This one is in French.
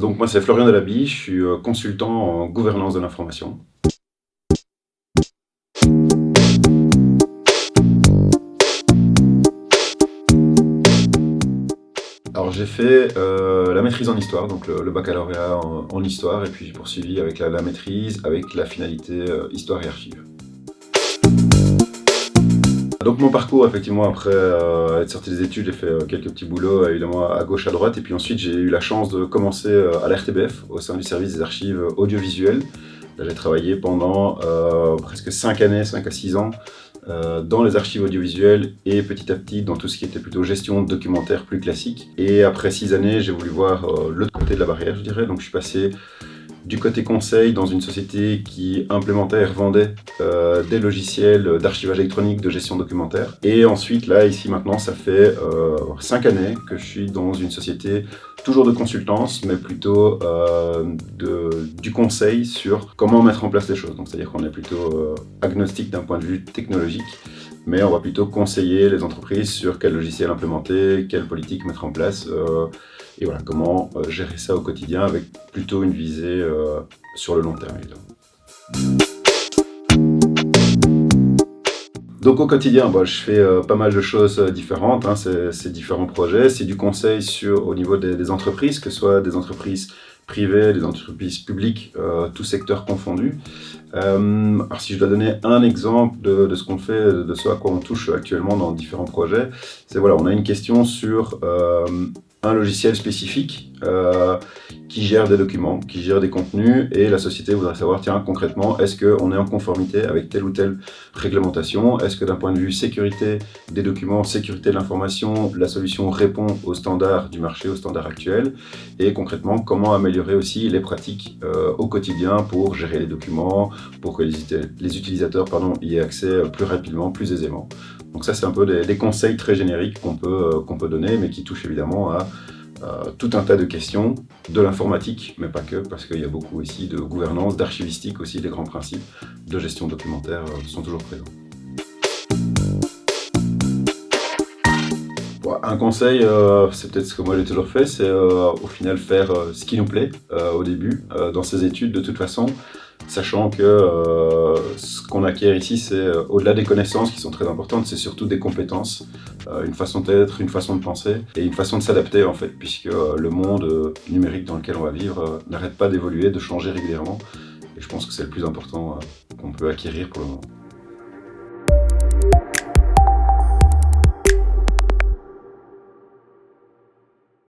Donc moi c'est Florian Delaby, je suis consultant en gouvernance de l'information. Alors j'ai fait la maîtrise en histoire, donc le baccalauréat en histoire, et puis j'ai poursuivi avec la maîtrise avec la finalité histoire et archives. Donc mon parcours, effectivement, après être sorti des études, j'ai fait quelques petits boulots, évidemment, à gauche, à droite. Et puis ensuite, j'ai eu la chance de commencer à la RTBF, au sein du service des archives audiovisuelles. Là, j'ai travaillé pendant presque 5 années, 5 à 6 ans, dans les archives audiovisuelles et petit à petit dans tout ce qui était plutôt gestion de documentaire plus classique. Et après 6 années, j'ai voulu voir l'autre côté de la barrière, je dirais. Donc je suis passé du côté conseil dans une société qui implémentait et revendait des logiciels d'archivage électronique de gestion documentaire. Et ensuite, là, ici, maintenant, ça fait 5 années que je suis dans une société toujours de consultance, mais plutôt du conseil sur comment mettre en place les choses. Donc, c'est-à-dire qu'on est plutôt agnostique d'un point de vue technologique, mais on va plutôt conseiller les entreprises sur quel logiciel implémenter, quelle politique mettre en place, et voilà, comment gérer ça au quotidien avec plutôt une visée sur le long terme, évidemment. Donc au quotidien, je fais pas mal de choses différentes, c'est différents projets, c'est du conseil au niveau des entreprises, que ce soit des entreprises privées, des entreprises publiques, tous secteurs confondus. Alors si je dois donner un exemple de ce qu'on fait, de ce à quoi on touche actuellement dans différents projets, c'est voilà, on a une question sur un logiciel spécifique qui gère des documents, qui gère des contenus, et la société voudrait savoir, tiens, concrètement, est-ce qu'on est en conformité avec telle ou telle réglementation? Est-ce que d'un point de vue sécurité des documents, sécurité de l'information, la solution répond aux standards du marché, aux standards actuels? Et concrètement, comment améliorer aussi les pratiques au quotidien pour gérer les documents, pour que les utilisateurs y aient accès plus rapidement, plus aisément. Donc ça, c'est un peu des conseils très génériques qu'on peut donner, mais qui touchent évidemment à tout un tas de questions de l'informatique, mais pas que, parce qu'il y a beaucoup aussi de gouvernance, d'archivistique aussi, des grands principes de gestion documentaire sont toujours présents. Bon, un conseil, c'est peut-être ce que moi j'ai toujours fait, c'est au final faire ce qui nous plaît au début, dans ses études de toute façon, sachant que ce qu'on acquiert ici, c'est au-delà des connaissances qui sont très importantes, c'est surtout des compétences, une façon d'être, une façon de penser et une façon de s'adapter en fait, puisque le monde numérique dans lequel on va vivre n'arrête pas d'évoluer, de changer régulièrement, et je pense que c'est le plus important qu'on peut acquérir pour le moment.